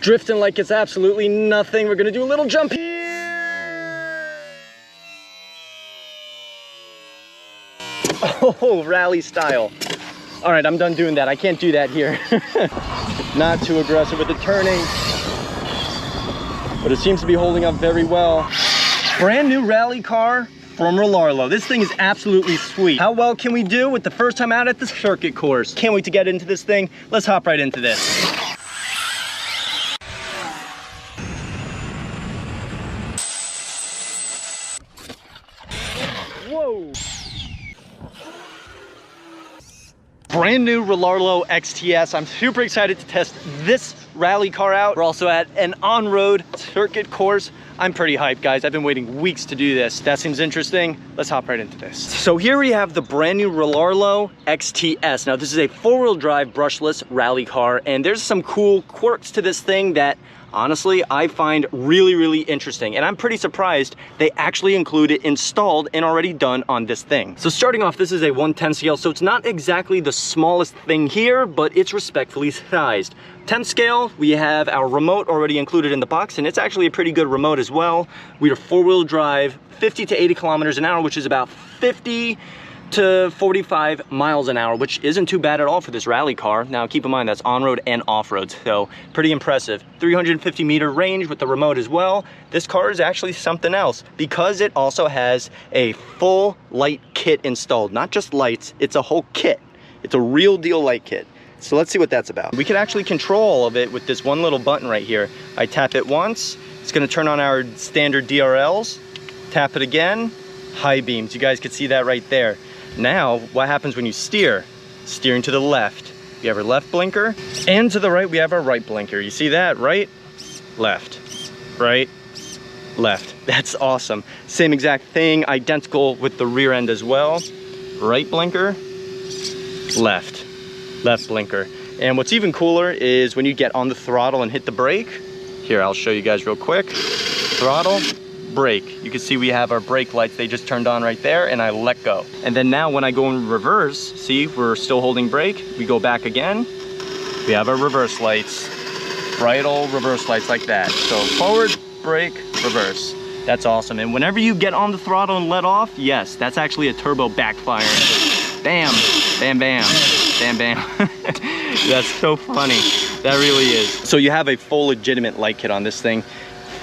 Drifting like it's absolutely nothing. We're gonna do a little jump here. Oh, rally style. All right, I'm done doing that. I can't do that here. Not too aggressive with the turning, but it seems to be holding up very well. Brand new rally car from Rlaarlo. This thing is absolutely sweet. How well can we do with the first time out at the circuit course? Can't wait to get into this thing. Let's hop right into this. Whoa. Brand new Rlaarlo XTS. I'm super excited to test this rally car out. We're also at an on-road circuit course. I'm pretty hyped, guys. I've been waiting weeks to do this. That seems interesting. Let's hop right into this. So here we have the brand new Rlaarlo XTS. Now this is a four-wheel drive brushless rally car, and there's some cool quirks to this thing that honestly, I find really, really interesting. And I'm pretty surprised they actually include it installed and already done on this thing. So starting off, this is a 1/10 scale. So it's not exactly the smallest thing here, but it's respectfully sized. 10 scale, we have our remote already included in the box, and it's actually a pretty good remote as well. We are four-wheel drive, 50 to 80 kilometers an hour, which is about 50 to 45 miles an hour, which isn't too bad at all for this rally car. Now keep in mind that's on-road and off-road, so pretty impressive. 350 meter range with the remote as well. This car is actually something else because it also has a full light kit installed. Not just lights, it's a whole kit. It's a real deal light kit. So let's see what that's about. We can actually control all of it with this one little button right here. I tap it once, it's gonna turn on our standard DRLs. Tap it again, high beams. You guys can see that right there. Now, what happens when you steer? Steering to the left, we have our left blinker, and to the right, we have our right blinker. You see that? Right, left, right, left. That's awesome. Same exact thing, identical with the rear end as well. Right blinker, left, left blinker. And what's even cooler is when you get on the throttle and hit the brake. Here, I'll show you guys real quick. Throttle, brake. You can see we have our brake lights. They just turned on right there, and I let go. And then now when I go in reverse, see, we're still holding brake. We go back again. We have our reverse lights. Bright old reverse lights like that. So forward, brake, reverse. That's awesome. And whenever you get on the throttle and let off, yes, that's actually a turbo backfire. Bam, bam, bam, bam, bam. That's so funny. That really is. So you have a full legitimate light kit on this thing.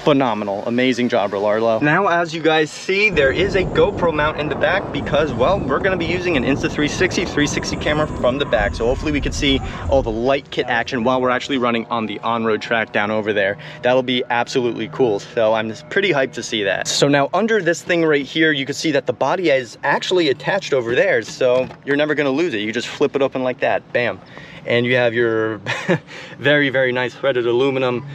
Phenomenal, amazing job, Rlaarlo. Now, as you guys see, there is a GoPro mount in the back because, well, we're gonna be using an Insta360 360 camera from the back. So hopefully we can see all the light kit action while we're actually running on the on-road track down over there. That'll be absolutely cool. So I'm just pretty hyped to see that. So now under this thing right here, you can see that the body is actually attached over there. So you're never gonna lose it. You just flip it open like that, bam. And you have your very, very nice threaded aluminum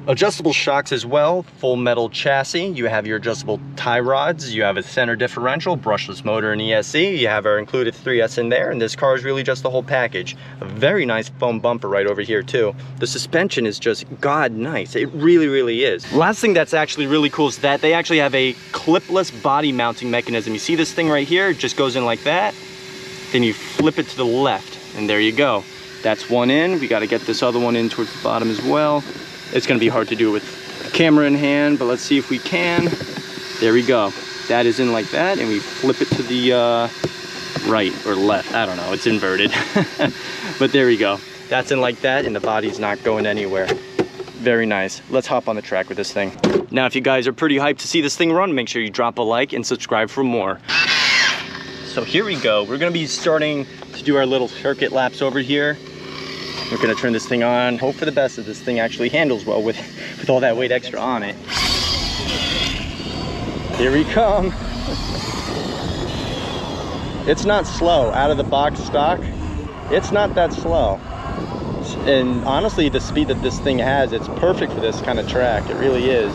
adjustable shocks as well, full metal chassis. You have your adjustable tie rods, you have a center differential, brushless motor and ESC, you have our included 3S in there, and this car is really just the whole package. A very nice foam bumper right over here too. The suspension is just god nice. It really, really is. Last thing that's actually really cool is that they actually have a clipless body mounting mechanism. You see this thing right here? It just goes in like that. Then you flip it to the left, and there you go. That's one in. We got to get this other one in towards the bottom as well. It's gonna be hard to do with a camera in hand, but let's see if we can. There we go. That is in like that, and we flip it to the right or left. I don't know, it's inverted. But there we go. That's in like that, and the body's not going anywhere. Very nice. Let's hop on the track with this thing. Now, if you guys are pretty hyped to see this thing run, make sure you drop a like and subscribe for more. So here we go. We're gonna be starting to do our little circuit laps over here. We're gonna turn this thing on, hope for the best that this thing actually handles well with all that weight extra on it. Here we come. It's not slow, out of the box stock. It's not that slow. And honestly, the speed that this thing has, it's perfect for this kind of track. It really is.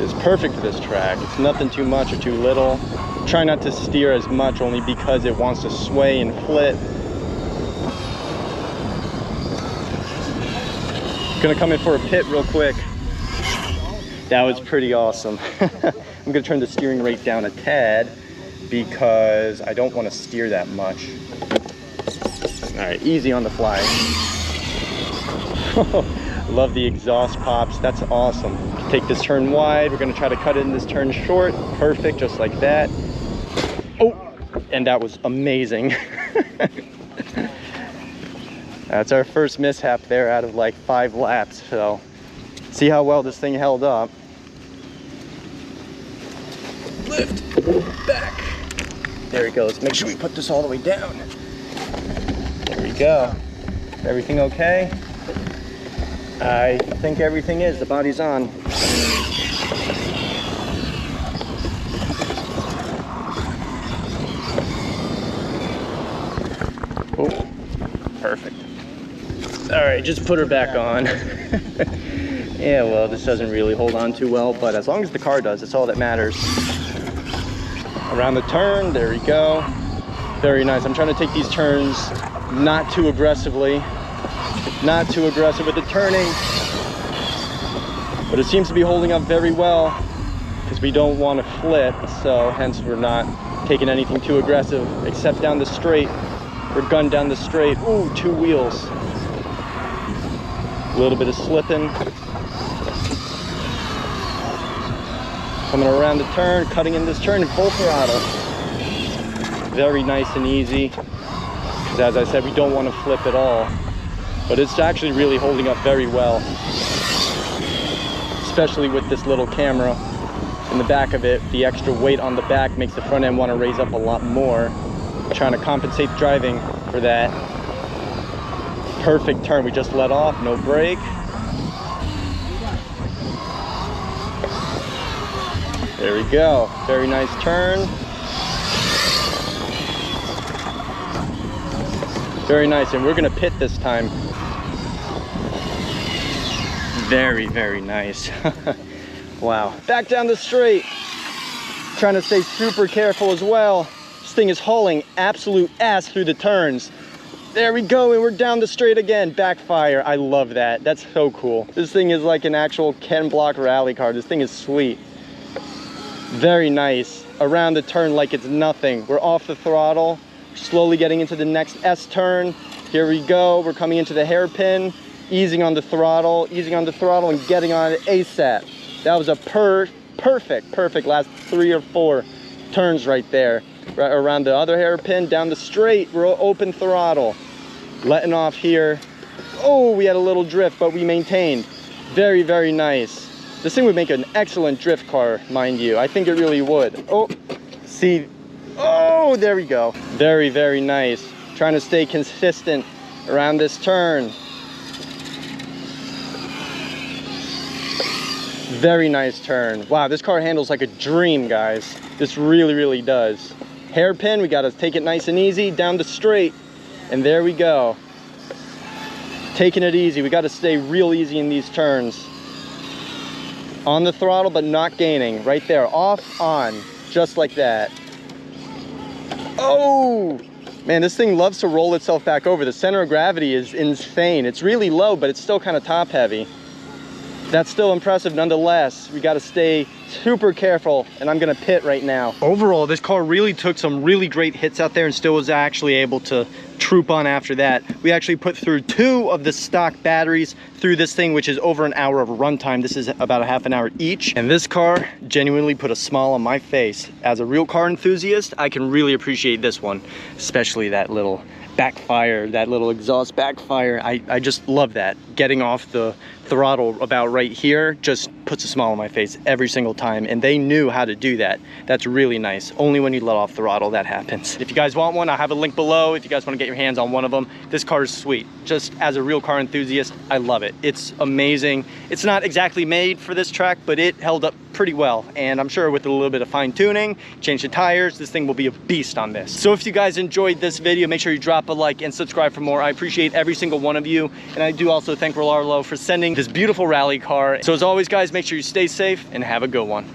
It's perfect for this track. It's nothing too much or too little. Try not to steer as much only because it wants to sway and flip. Gonna come in for a pit real quick. That was pretty awesome. I'm gonna turn the steering rate down a tad because I don't want to steer that much. All right, easy on the fly. Love the exhaust pops. That's awesome. Take this turn wide. We're gonna try to cut it in this turn short. Perfect, just like that. Oh, and that was amazing. That's our first mishap there out of like 5 laps. So see how well this thing held up. Lift back. There it goes. Make sure we put this all the way down. There we go. Everything okay? I think everything is. The body's on. Oh, perfect. All right, just put her back on. Yeah, well, this doesn't really hold on too well, but as long as the car does, that's all that matters. Around the turn, there we go. Very nice. I'm trying to take these turns not too aggressively. Not too aggressive with the turning. But it seems to be holding up very well because we don't want to flip, so hence we're not taking anything too aggressive except down the straight. We're gunned down the straight. Ooh, 2 wheels. A little bit of slipping. Coming around the turn, cutting in this turn in full throttle. Very nice and easy. Because as I said, we don't want to flip at all. But it's actually really holding up very well. Especially with this little camera in the back of it. The extra weight on the back makes the front end want to raise up a lot more. Trying to compensate driving for that. Perfect turn. We just let off, no brake. There we go. Very nice turn. Very nice, and we're gonna pit this time. Very, very nice. Wow. Back down the straight. Trying to stay super careful as well. This thing is hauling absolute ass through the turns. There we go, and we're down the straight again. Backfire. I love that. That's so cool. This thing is like an actual Ken Block rally car. This thing is sweet. Very nice. Around the turn like it's nothing. We're off the throttle. Slowly getting into the next S turn. Here we go. We're coming into the hairpin. Easing on the throttle. Easing on the throttle and getting on it ASAP. That was a perfect last 3 or 4 turns right there. Right around the other hairpin, down the straight. We're open throttle. Letting off here. Oh, we had a little drift, but we maintained. Very, very nice. This thing would make an excellent drift car, mind you. I think it really would. Oh, see. Oh, there we go. Very, very nice. Trying to stay consistent around this turn. Very nice turn. Wow, this car handles like a dream, guys. This really, really does. Hairpin, we gotta take it nice and easy down the straight. And there we go. Taking it easy. We gotta stay real easy in these turns. On the throttle, but not gaining. Right there, off, on, just like that. Oh, man, this thing loves to roll itself back over. The center of gravity is insane. It's really low, but it's still kind of top heavy. That's still impressive nonetheless. We got to stay super careful, and I'm gonna pit right now. Overall, this car really took some really great hits out there and still was actually able to troop on after that. We actually put through 2 of the stock batteries through this thing, which is over an hour of runtime. This is about a half an hour each. And this car genuinely put a smile on my face. As a real car enthusiast, I can really appreciate this one, especially that little backfire, that little exhaust backfire. I just love that. Getting off the throttle about right here just puts a smile on my face every single time, and they knew how to do that. That's really nice. Only when you let off throttle that happens. If you guys want one, I have a link below if you guys want to get your hands on one of them. This car is sweet. Just as a real car enthusiast, I love it. It's amazing. It's not exactly made for this track, but it held up pretty well, and I'm sure with a little bit of fine tuning, change the tires, this thing will be a beast on this. So if you guys enjoyed this video, make sure you drop a like and subscribe for more. I appreciate every single one of you, and I do also thank Rlaarlo for sending this beautiful rally car. So as always, guys, make sure you stay safe and have a good one.